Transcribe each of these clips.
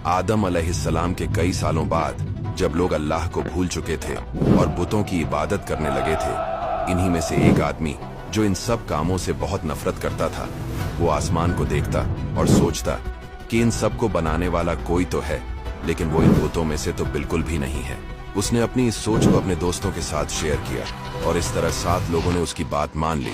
आदम अलैहिस्सलाम के कई सालों बाद जब लोग अल्लाह को भूल चुके थे और बुतों की इबादत करने लगे थे, इन्हीं में से एक आदमी जो इन सब कामों से बहुत नफरत करता था, वो आसमान को देखता और सोचता कि इन सब को बनाने वाला कोई तो है, लेकिन वो इन बुतों में से तो बिल्कुल भी नहीं है। उसने अपनी इस सोच को अपने दोस्तों के साथ शेयर किया और इस तरह 7 लोगों ने उसकी बात मान ली।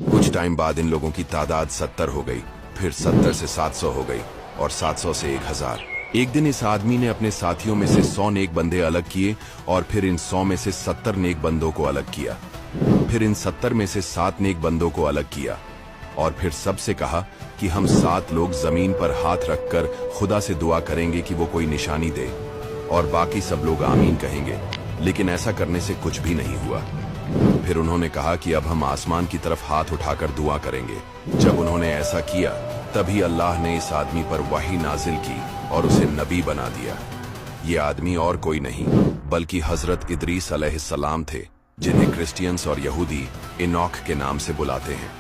कुछ टाइम बाद इन लोगों की तादाद 70 हो गई, फिर 70 से 700 हो गई और 700 से 1000। एक दिन इस आदमी ने अपने साथियों में से 100 नेक बंदे अलग किए और फिर इन 100 में से 70 नेक बंदों को अलग किया। फिर इन 70 में से 7 नेक बंदों को अलग किया और फिर सबसे कहा कि हम 7 लोग जमीन पर हाथ रखकर खुदा से दुआ करेंगे कि वो कोई निशानी दे, और बाकी सब लोग आमीन कहेंगे। लेकिन ऐसा करने से कुछ भी नहीं हुआ। फिर उन्होंने कहा कि अब हम आसमान की तरफ हाथ उठाकर दुआ करेंगे। जब उन्होंने ऐसा किया तभी अल्लाह ने इस आदमी पर वही नाजिल की और उसे नबी बना दिया। ये आदमी और कोई नहीं बल्कि हजरत इदरीस अलैहिस्सलाम थे, जिन्हें क्रिश्चियंस और यहूदी इनॉक के नाम से बुलाते हैं।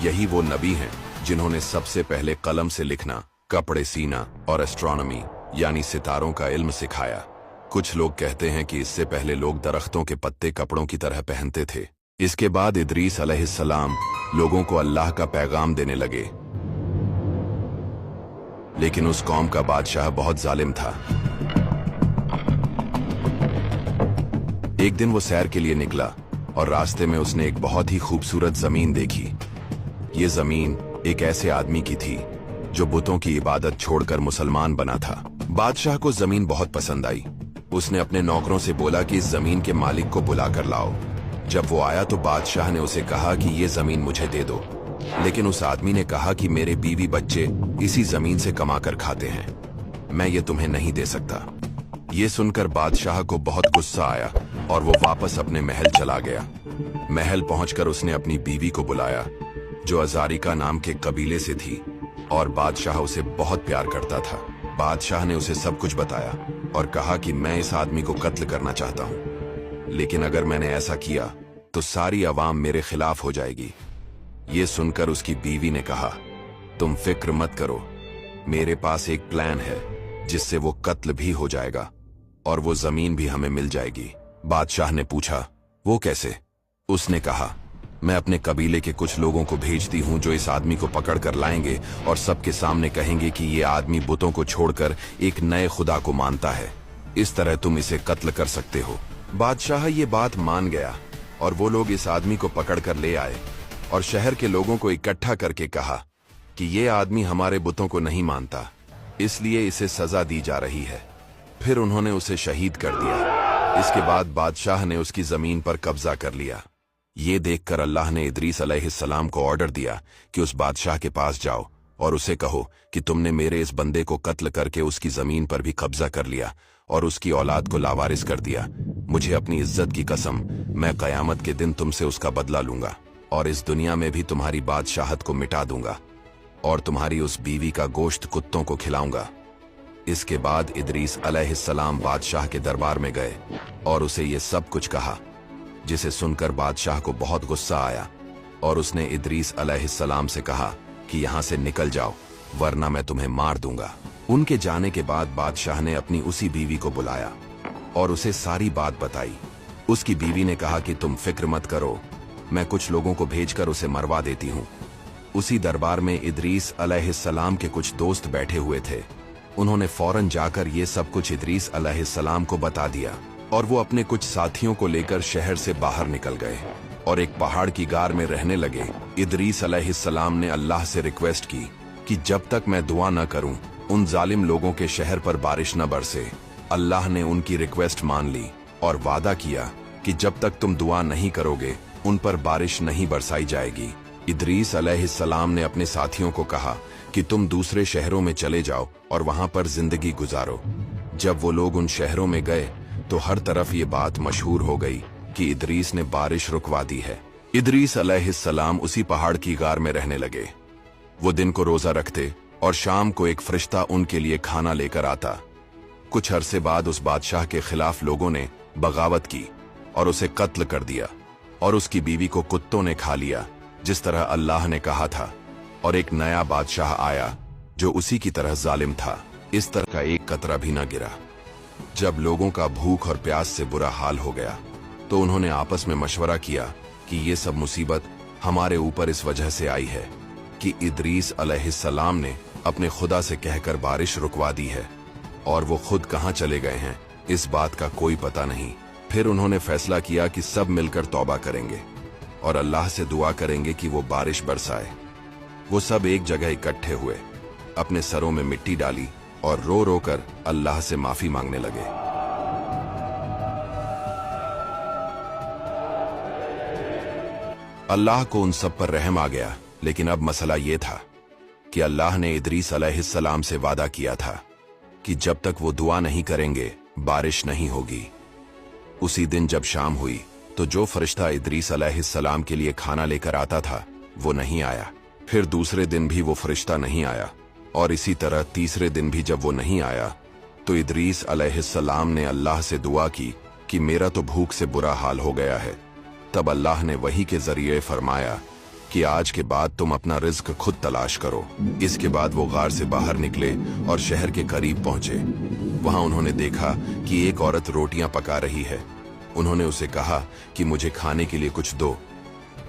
यही वो नबी हैं जिन्होंने सबसे पहले कलम से लिखना, कपड़े सीना और एस्ट्रोनॉमी यानी सितारों का इल्म सिखाया। कुछ लोग कहते हैं कि इससे पहले लोग दरख्तों के पत्ते कपड़ों की तरह पहनते थे। इसके बाद इदरीस अलैहिस्सलाम लोगों को अल्लाह का पैगाम देने लगे, लेकिन उस कौम का बादशाह बहुत जालिम था। एक दिन वो सैर के लिए निकला और रास्ते में उसने एक बहुत ही खूबसूरत जमीन देखी। ये जमीन एक ऐसे आदमी की थी जो बुतों की इबादत छोड़कर मुसलमान बना था। बादशाह को जमीन बहुत पसंद आई। उसने अपने नौकरों से बोला कि इस जमीन के मालिक को बुला कर लाओ। जब वो आया तो बादशाह ने उसे कहा कि ये जमीन मुझे दे दो, लेकिन उस आदमी ने कहा कि मेरे बीवी बच्चे इसी जमीन से कमाकर खाते हैं, मैं ये तुम्हें नहीं दे सकता। ये सुनकर बादशाह को बहुत गुस्सा आया और वो वापस अपने महल चला गया। महल पहुंचकर उसने अपनी बीवी को बुलाया, जो अजारिका नाम के कबीले से थी, और बादशाह उसे बहुत प्यार करता था। बादशाह ने उसे सब कुछ बताया और कहा कि मैं इस आदमी को कत्ल करना चाहता हूं, लेकिन अगर मैंने ऐसा किया तो सारी अवाम मेरे खिलाफ हो जाएगी। ये सुनकर उसकी बीवी ने कहा, तुम फिक्र मत करो, मेरे पास एक प्लान है जिससे वो कत्ल भी हो जाएगा और वो जमीन भी हमें मिल जाएगी। बादशाह ने पूछा, वो कैसे? उसने कहा, मैं अपने कबीले के कुछ लोगों को भेजती हूं जो इस आदमी को पकड़ कर लाएंगे और सबके सामने कहेंगे कि ये आदमी बुतों को छोड़कर एक नए खुदा को मानता है। इस तरह तुम इसे कत्ल कर सकते हो। बादशाह ये बात मान गया और वो लोग इस आदमी को पकड़ कर ले आए और शहर के लोगों को इकट्ठा करके कहा कि ये आदमी हमारे बुतों को नहीं मानता, इसलिए इसे सजा दी जा रही है। फिर उन्होंने उसे शहीद कर दिया। इसके बाद बादशाह ने उसकी जमीन पर कब्जा कर लिया। ये देखकर अल्लाह ने इदरीस अलैहिस्सलाम को ऑर्डर दिया कि उस बादशाह के पास जाओ और उसे कहो कि तुमने मेरे इस बंदे को कत्ल करके उसकी जमीन पर भी कब्जा कर लिया और उसकी औलाद को लावारिस कर दिया। मुझे अपनी इज्जत की कसम, मैं कयामत के दिन तुमसे उसका बदला लूंगा और इस दुनिया में भी तुम्हारी बादशाहत को मिटा दूंगा और तुम्हारी उस बीवी का गोश्त कुत्तों को खिलाऊंगा। इसके बाद इदरीस अलैहिस्सलाम बादशाह के दरबार में गए और उसे ये सब कुछ कहा, जिसे सुनकर बादशाह को बहुत गुस्सा आया और उसने इदरीस अलैहिस्सलाम से कहा कि यहां से निकल जाओ, वरना मैं तुम्हें मार दूंगा। उनके जाने के बाद बादशाह ने अपनी उसी बीवी को बुलाया और उसे सारी बात बताई। उसकी बीवी ने कहा कि तुम फिक्र मत करो, मैं कुछ लोगों को भेजकर उसे मरवा देती हूँ। उसी दरबार में इदरीस अलैहिस्सलाम के कुछ दोस्त बैठे हुए थे। उन्होंने फौरन जाकर ये सब कुछ इदरीस अलैहिस्सलाम को बता दिया और वो अपने कुछ साथियों को लेकर शहर से बाहर निकल गए और एक पहाड़ की गार में रहने लगे। इदरीस अलैहिस्सलाम ने अल्लाह से रिक्वेस्ट की कि जब तक मैं दुआ न करूं उन जालिम लोगों के शहर पर बारिश न बरसे। अल्लाह ने उनकी रिक्वेस्ट मान ली और वादा किया कि जब तक तुम दुआ नहीं करोगे उन पर बारिश नहीं बरसाई जाएगी। इदरीस अलैहिस्सलाम ने अपने साथियों को कहा कि तुम दूसरे शहरों में चले जाओ और वहां पर जिंदगी गुजारो। जब वो लोग उन शहरों में गए तो हर तरफ ये बात मशहूर हो गई कि इदरीस ने बारिश रुकवा दी है। इदरीस अलैहिस्सलाम उसी पहाड़ की गार में रहने लगे। वो दिन को रोजा रखते और शाम को एक फरिश्ता उनके लिए खाना लेकर आता। कुछ अरसे बाद उस बादशाह के खिलाफ लोगों ने बगावत की और उसे कत्ल कर दिया और उसकी बीवी को कुत्तों ने खा लिया, जिस तरह अल्लाह ने कहा था, और एक नया बादशाह आया जो उसी की तरह जालिम था। इस तरह का एक कतरा भी न गिरा। जब लोगों का भूख और प्यास से बुरा हाल हो गया तो उन्होंने आपस में मशवरा किया कि ये सब मुसीबत हमारे ऊपर इस वजह से आई है कि इदरीस अलैहिस्सलाम ने अपने खुदा से कहकर बारिश रुकवा दी है, और वो खुद कहाँ चले गए हैं इस बात का कोई पता नहीं। फिर उन्होंने फैसला किया कि सब मिलकर तौबा करेंगे और अल्लाह से दुआ करेंगे कि वो बारिश बरसाए। वो सब एक जगह इकट्ठे हुए, अपने सरों में मिट्टी डाली और रो रो कर अल्लाह से माफी मांगने लगे। अल्लाह को उन सब पर रहम आ गया, लेकिन अब मसला ये था कि अल्लाह ने इदरीस अलैहिस्सलाम से वादा किया था कि जब तक वो दुआ नहीं करेंगे बारिश नहीं होगी। उसी दिन जब शाम हुई तो जो फरिश्ता इदरीस अलैहिस्सलाम के लिए खाना लेकर आता था वो नहीं आया। फिर दूसरे दिन भी वो फरिश्ता नहीं आया, और इसी तरह तीसरे दिन भी जब वो नहीं आया तो इदरीस अलैहिस्सलाम ने अल्लाह से दुआ की कि मेरा तो भूख से बुरा हाल हो गया है। तब अल्लाह ने वही के जरिए फरमाया कि आज के बाद तुम अपना रिज्क खुद तलाश करो। इसके बाद वो गार से बाहर निकले और शहर के करीब पहुंचे। वहां उन्होंने देखा कि एक औरत रोटियां पका रही है। उन्होंने उसे कहा कि मुझे खाने के लिए कुछ दो।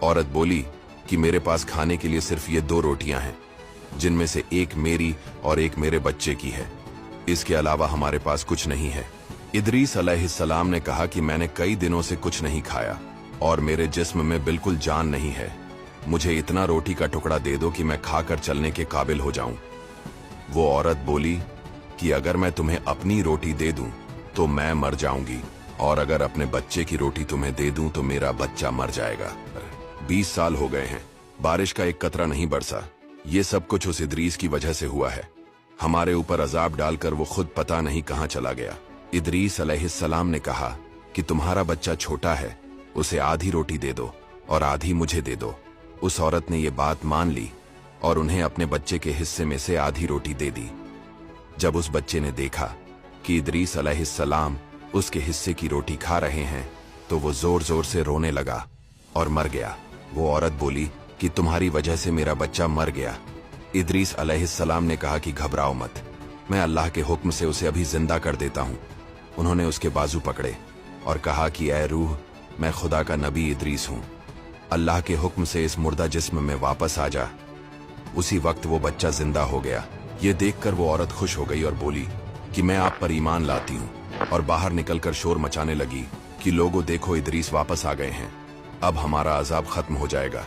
औरत बोली कि मेरे पास खाने के लिए सिर्फ ये 2 रोटियां हैं, जिनमें से एक मेरी और एक मेरे बच्चे की है। इसके अलावा हमारे पास कुछ नहीं है। इदरीस अलैहिस्सलाम ने कहा कि मैंने कई दिनों से कुछ नहीं खाया और मेरे जिस्म में बिल्कुल जान नहीं है। मुझे इतना रोटी का टुकड़ा दे दो कि मैं खाकर चलने के काबिल हो जाऊं। वो औरत बोली कि अगर मैं तुम्हें अपनी रोटी दे दूं तो मैं मर जाऊंगी, और अगर अपने बच्चे की रोटी तुम्हें दे दूं तो मेरा बच्चा मर जाएगा। 20 साल हो गए हैं, बारिश का एक कतरा नहीं बरसा। ये सब कुछ उस इदरीस की वजह से हुआ है। हमारे ऊपर अजाब डालकर वो खुद पता नहीं कहां चला गया। इदरीस अलैहिस्सलाम ने कहा कि तुम्हारा बच्चा छोटा है, उसे आधी रोटी दे दो और आधी मुझे दे दो। उस औरत ने ये बात मान ली और उन्हें अपने बच्चे के हिस्से में से आधी रोटी दे दी। जब उस बच्चे ने देखा कि इदरीस अलैहिस्सलाम उसके हिस्से की रोटी खा रहे हैं तो वो जोर जोर से रोने लगा और मर गया। वो औरत बोली कि तुम्हारी वजह से मेरा बच्चा मर गया। इदरीस अलैहिस्सलाम ने कहा कि घबराओ मत, मैं अल्लाह के हुक्म से उसे अभी जिंदा कर देता हूँ। उन्होंने उसके बाजू पकड़े और कहा कि ऐ रूह, मैं खुदा का नबी इदरीस हूँ, अल्लाह के हुक्म से इस मुर्दा जिस्म में वापस आ जा। उसी वक्त वो बच्चा जिंदा हो गया। ये देखकर वो औरत खुश हो गई और बोली कि मैं आप पर ईमान लाती हूँ, और बाहर निकलकर शोर मचाने लगी कि लोगों देखो, इदरीस वापस आ गए हैं, अब हमारा अजाब खत्म हो जाएगा।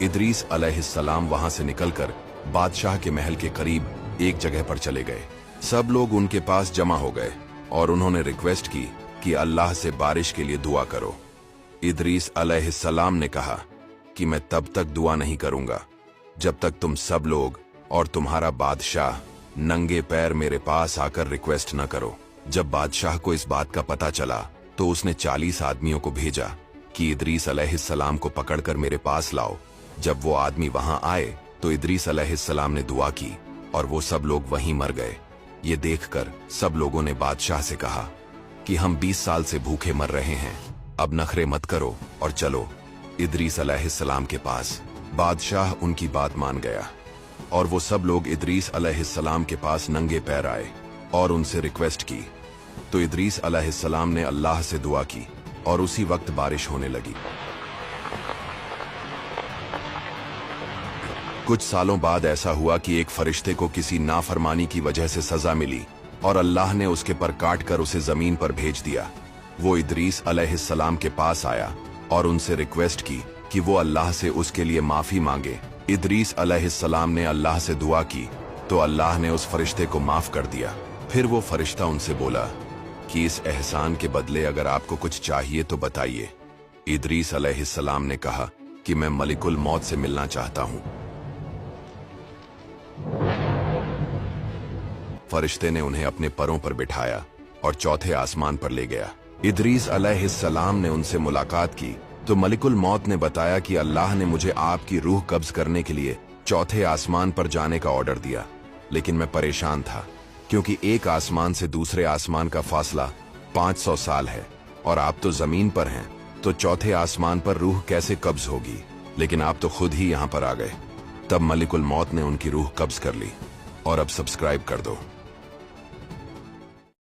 इदरीस अलैहिस्सलाम वहां से निकलकर बादशाह के महल के करीब एक जगह पर चले गए। सब लोग उनके पास जमा हो गए और उन्होंने रिक्वेस्ट की कि अल्लाह से बारिश के लिए दुआ करो। इदरीस अलैहिस्सलाम ने कहा कि मैं तब तक दुआ नहीं करूंगा जब तक तुम सब लोग और तुम्हारा बादशाह नंगे पैर मेरे पास आकर रिक्वेस्ट न करो। जब बादशाह को इस बात का पता चला तो उसने 40 आदमियों को भेजा कि इदरीस अलैहिस्सलाम को पकड़कर मेरे पास लाओ। जब वो आदमी वहां आए तो इदरीस अलैहिस्सलाम ने दुआ की और वो सब लोग वहीं मर गए। ये देखकर सब लोगों ने बादशाह से कहा कि हम 20 साल से भूखे मर रहे हैं, अब नखरे मत करो और चलो इदरीस अलैहिस्सलाम के पास। बादशाह उनकी बात मान गया और वो सब लोग इदरीस अलैहिस्सलाम के पास नंगे पैर आए और उनसे रिक्वेस्ट की। तो इदरीस अलैहिस्सलाम ने अल्लाह से दुआ की और उसी वक्त बारिश होने लगी। कुछ सालों बाद ऐसा हुआ कि एक फरिश्ते को किसी नाफरमानी की वजह से सजा मिली और अल्लाह ने उसके पर काट कर उसे जमीन पर भेज दिया। वो इदरीस अलैहिस्सलाम के पास आया और उनसे रिक्वेस्ट की कि वो अल्लाह से उसके लिए माफी मांगे। इदरीस अलैहिस्सलाम ने अल्लाह से दुआ की तो अल्लाह ने उस फरिश्ते को माफ कर दिया। फिर वो फरिश्ता उनसे बोला कि इस एहसान के बदले अगर आपको कुछ चाहिए तो बताइए। इदरीस अलैहिस्सलाम ने कहा कि मैं मलिकुल मौत से मिलना चाहता हूं। फरिश्ते ने उन्हें अपने परों पर बिठाया और चौथे आसमान पर ले गया। इदरीस अलैहिस्सलाम ने उनसे मुलाकात की तो मलिकुल मौत ने बताया कि अल्लाह ने मुझे आपकी रूह कब्ज करने के लिए चौथे आसमान पर जाने का ऑर्डर दिया, लेकिन मैं परेशान था क्योंकि एक आसमान से दूसरे आसमान का फासला 500 साल है और आप तो जमीन पर हैं, तो चौथे आसमान पर रूह कैसे कब्ज होगी? लेकिन आप तो खुद ही यहाँ पर आ गए। तब मलिकुल मौत ने उनकी रूह कब्ज कर ली। और अब सब्सक्राइब कर दो।